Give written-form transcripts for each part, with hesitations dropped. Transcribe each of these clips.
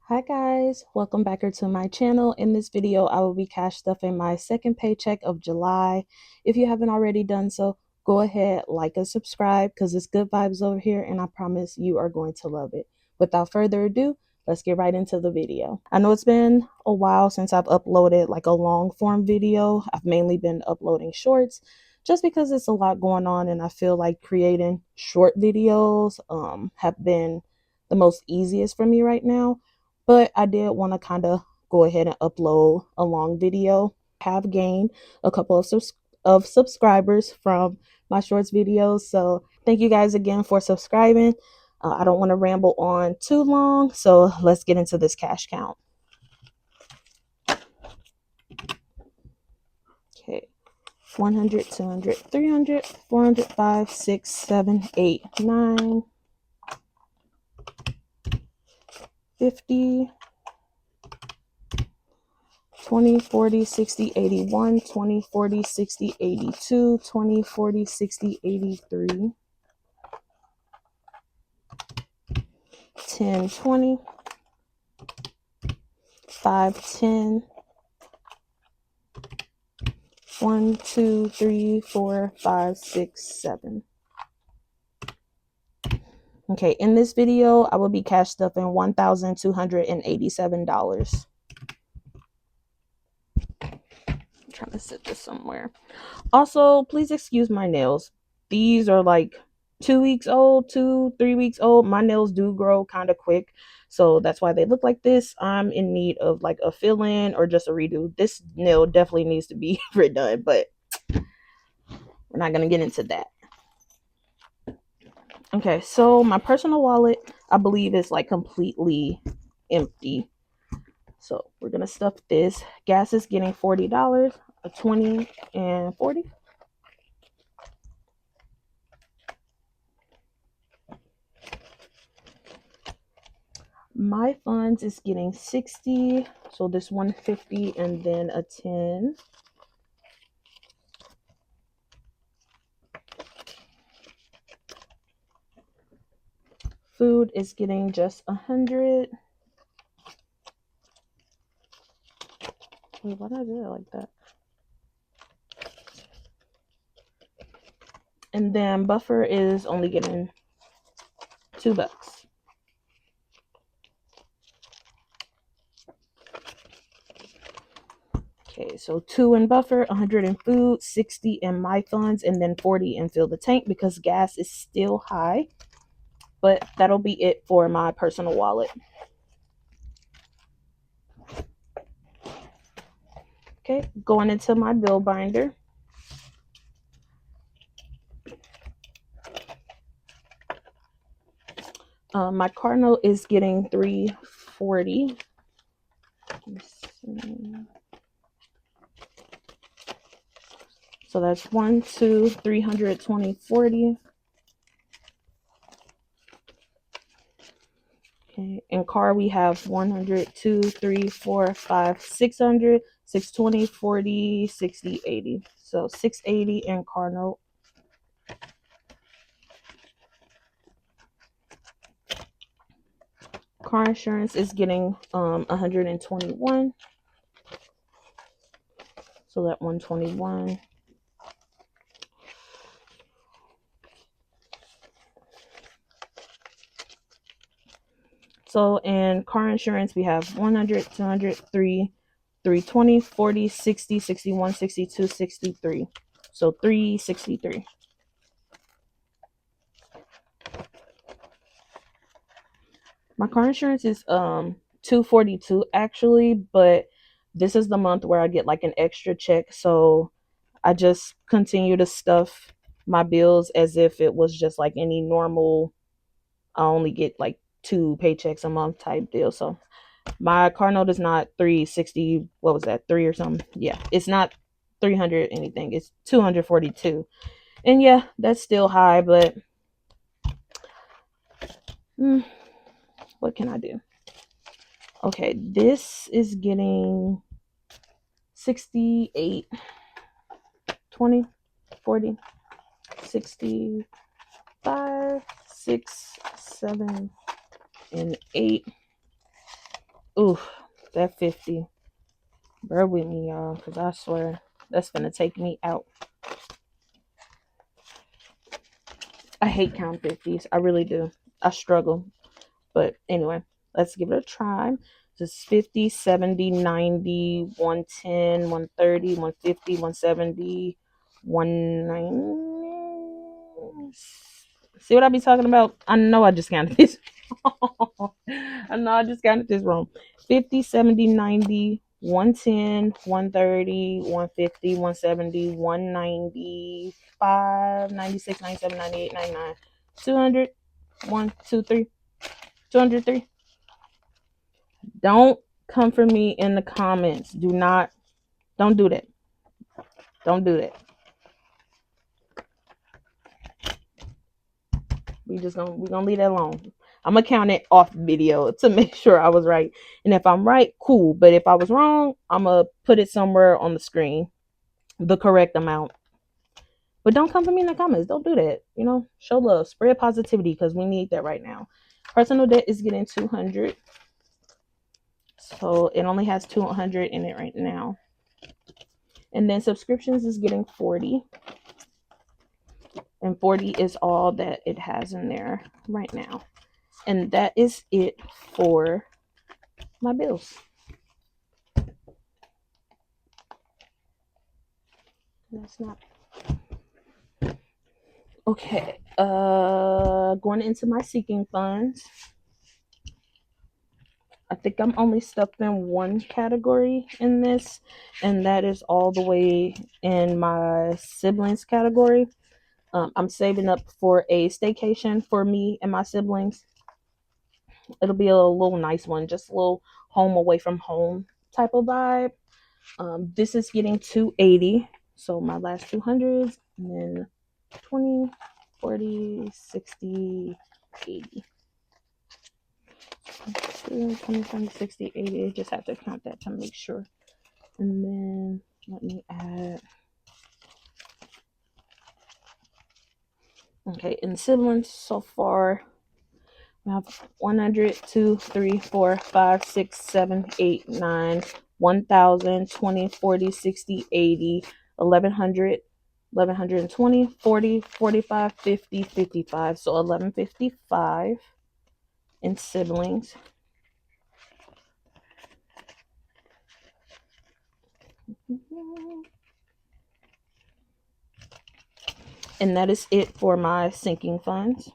Hi guys, welcome back to my channel. In this video, I will be cash stuffing my second paycheck of July. If you haven't already done so, go ahead, like and subscribe because it's good vibes over here and I promise you are going to love it. Without further ado, let's get right into the video. I know it's been a while since I've uploaded like a long form video. I've mainly been uploading shorts just because it's a lot going on and I feel like creating short videos have been the most easiest for me right now. But I did want to kind of go ahead and upload a long video. I have gained a couple of subscribers from my shorts videos. So thank you guys again for subscribing. I don't want to ramble on too long. So let's get into this cash count. Okay. 100, 200, 300, 400, 5, 6, 7, 8, 9, 50, 20, 40, 60, 81, 20, 40, 60, 82, 20, 40, 60, 83, 10, 20, 5, 10, 1, 2, 3, 4, 5, 6, 7. Okay, in this video, I will be cash stuffing $1,287. I'm trying to set this somewhere. Also, please excuse my nails. These are like 2 weeks old, 3 weeks old. My nails do grow kind of quick, so that's why they look like this. I'm in need of like a fill-in or just a redo. This nail definitely needs to be redone, but we're not gonna get into that. Okay, so my personal wallet, I believe, is like completely empty. So we're gonna stuff this. Gas is getting $40, a 20 and 40. My funds is getting 60, so this 150 and then a 10. Food is getting just 100. Wait, why did I do it like that? And then buffer is only getting $2. Okay, so 2 in buffer, 100 in food, 60 in my funds, and then 40 in fill the tank because gas is still high. But that'll be it for my personal wallet. Okay, going into my bill binder. My car note is getting $340. So that's 1, 2, 320, 40. Okay, in car we have 100, 2, 3, 4, 5, 600, 620, 40, 60, 80. So 680 in car note. Car insurance is getting 121. So that 121. So in car insurance, we have 100, 200, 3, 320, 40, 60, 61, 62, 63. So 363. My car insurance is 242 actually, but this is the month where I get like an extra check, so I just continue to stuff my bills as if it was just like any normal. I only get like 2 paychecks a month type deal. So my car note is not 360. What was that? 3 or something? Yeah, it's not 300 anything. It's 242. And yeah, that's still high, but what can I do? Okay, this is getting 68, 20, 40, 65, 6, 7, and 8. Oof, that 50. Bear with me, y'all, because I swear that's gonna take me out. I hate count 50s. I really do. I struggle. But anyway, let's give it a try. Just 50, 70, 90, 110, 130, 150, 170, 190. See what I be talking about? I know I just counted this. I know I just counted this wrong. 50, 70, 90, 110, 130, 150, 170, 195, 96, 97, 98, 99, 200, 1, 2, 3, 203. Don't come for me in the comments. Don't do that. Don't do that. We're gonna leave that alone. I'm gonna count it off video to make sure I was right. And if I'm right, cool. But if I was wrong, I'm gonna put it somewhere on the screen, the correct amount. But don't come for me in the comments. Don't do that. Show love, spread positivity because we need that right now. Personal debt is getting 200. So it only has 200 in it right now. And then subscriptions is getting 40. And 40 is all that it has in there right now. And that is it for my bills. That's not okay. Going into my seeking funds. I think I'm only stuck in one category in this, and that is all the way in my siblings category. I'm saving up for a staycation for me and my siblings. It'll be a little nice one, just a little home away from home type of vibe. This is getting 280. So my last 200s, and then 20, 40, 60, 80. 20, 20, 60, 80. Just have to count that to make sure. And then let me add. Okay, in siblings so far, we have 100, 2, 3, 4, 5, 6, 7, 8, 9, 1,000, 20, 40, 60, 80, 1,100, 1,120, 40, 45, 50, 55. So 1,155 in siblings. And that is it for my sinking funds.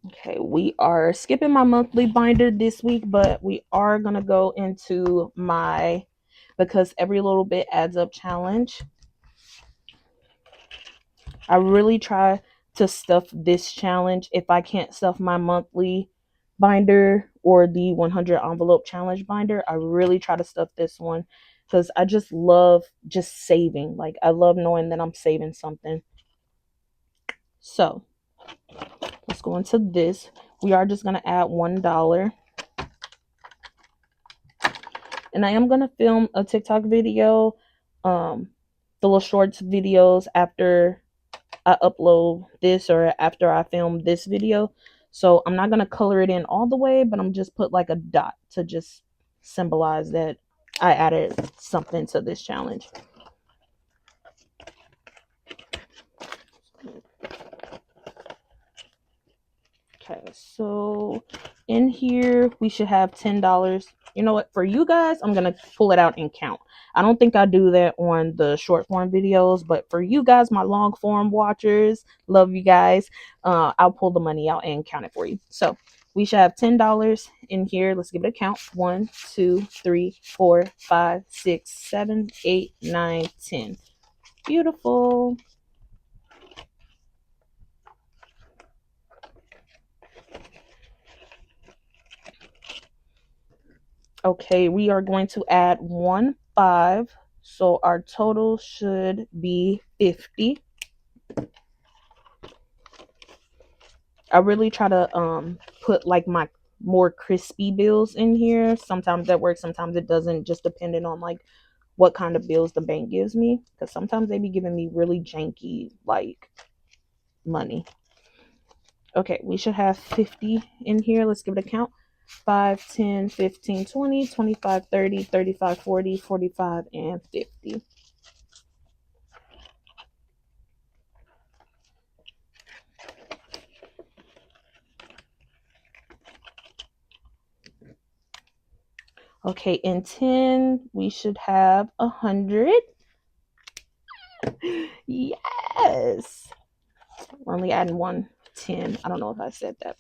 Okay, we are skipping my monthly binder this week, but we are going to go into my because every little bit adds up challenge. I really try to stuff this challenge. If I can't stuff my monthly binder or the 100 envelope challenge binder, I really try to stuff this one because I just love just saving. Like, I love knowing that I'm saving something. So let's go into this. We are just going to add $1. And I am going to film a TikTok video, the little shorts videos after I upload this or after I film this video. So I'm not going to color it in all the way, but I'm just put like a dot to just symbolize that I added something to this challenge. Okay, so in here we should have $10. You know what? For you guys, I'm gonna pull it out and count. I don't think I do that on the short form videos, but for you guys, my long form watchers, love you guys. I'll pull the money out and count it for you. So we should have $10 in here. Let's give it a count. 1, 2, 3, 4, 5, 6, 7, 8, 9, 10. Beautiful. Okay, we are going to add 1, 5. So our total should be 50. I really try to put like my more crispy bills in here. Sometimes that works, sometimes it doesn't, just depending on like what kind of bills the bank gives me. Because sometimes they be giving me really janky like money. Okay, we should have 50 in here. Let's give it a count. 5, 10, 15, 20, 25, 30, 35, 40, 45, and 50. Okay, in 10, we should have 100. Yes. We're only adding 110. I don't know if I said that.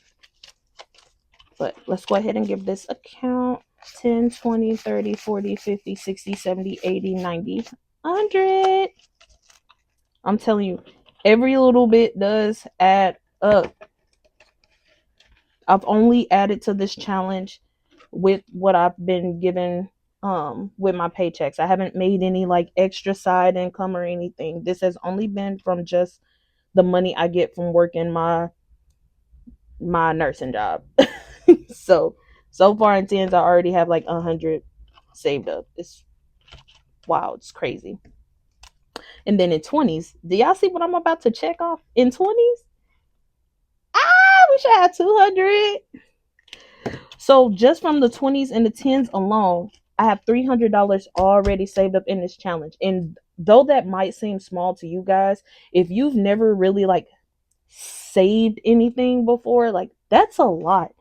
But let's go ahead and give this a count. 10, 20, 30, 40, 50, 60, 70, 80, 90, 100. I'm telling you, every little bit does add up. I've only added to this challenge with what I've been given with my paychecks. I haven't made any like extra side income or anything. This has only been from just the money I get from working my nursing job. So far in tens, I already have like 100 saved up. It's wow, it's crazy. And then in 20s, do y'all see what I'm about to check off in 20s? I wish I had 200. So just from the 20s and the 10s alone, I have $300 already saved up in this challenge. And though that might seem small to you guys, if you've never really like saved anything before, like that's a lot.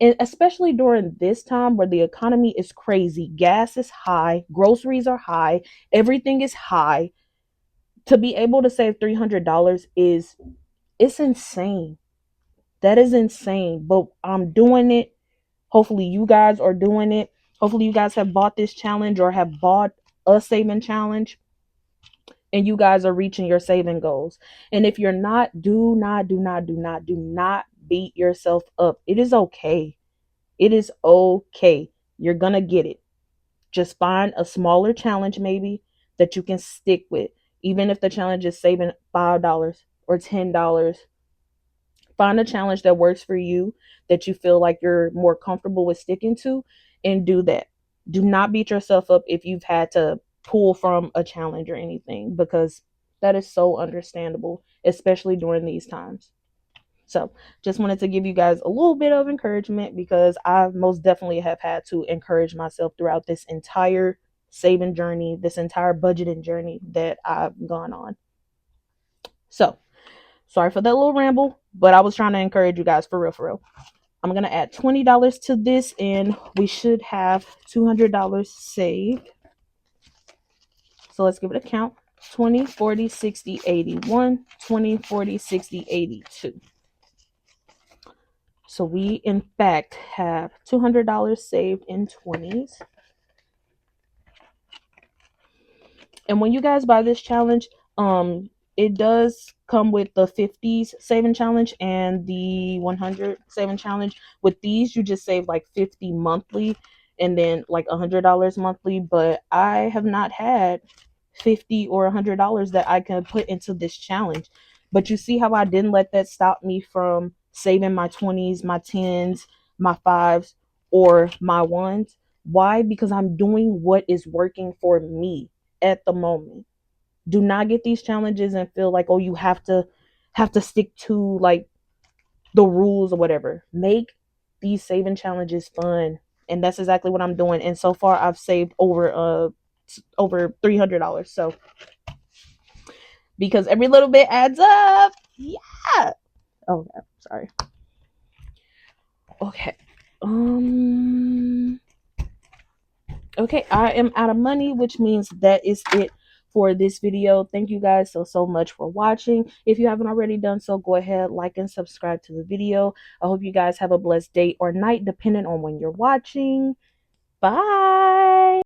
And especially during this time where the economy is crazy, gas is high, groceries are high, everything is high. To be able to save $300 is it's insane. That is insane. But I'm doing it. Hopefully you guys are doing it. Hopefully you guys have bought this challenge or have bought a saving challenge and you guys are reaching your saving goals. And if you're not, do not beat yourself up. It is okay. It is okay. You're going to get it. Just find a smaller challenge maybe that you can stick with. Even if the challenge is saving $5 or $10, find a challenge that works for you, that you feel like you're more comfortable with sticking to, and do that. Do not beat yourself up if you've had to pull from a challenge or anything, because that is so understandable, especially during these times. So just wanted to give you guys a little bit of encouragement, because I most definitely have had to encourage myself throughout this entire saving journey, this entire budgeting journey that I've gone on. So sorry for that little ramble, but I was trying to encourage you guys, for real, for real. I'm going to add $20 to this and we should have $200 saved. So let's give it a count. 20, 40, 60, 81, 20, 40, 60, 82. So we, in fact, have $200 saved in 20s. And when you guys buy this challenge, it does come with the 50s saving challenge and the 100 saving challenge. With these, you just save like 50 monthly and then like $100 monthly. But I have not had 50 or $100 that I can put into this challenge. But you see how I didn't let that stop me from saving my 20s, my 10s, my 5s, or my 1s. Why? Because I'm doing what is working for me at the moment. Do not get these challenges and feel like, oh, you have to stick to like the rules or whatever. Make these saving challenges fun. And that's exactly what I'm doing. And so far I've saved over $300. So because every little bit adds up. Yeah. Oh, sorry. Okay. Okay, I am out of money, which means that is it for this video. Thank you guys so much for watching. If you haven't already done so, go ahead, like and subscribe to the video. I hope you guys have a blessed day or night, depending on when you're watching. Bye.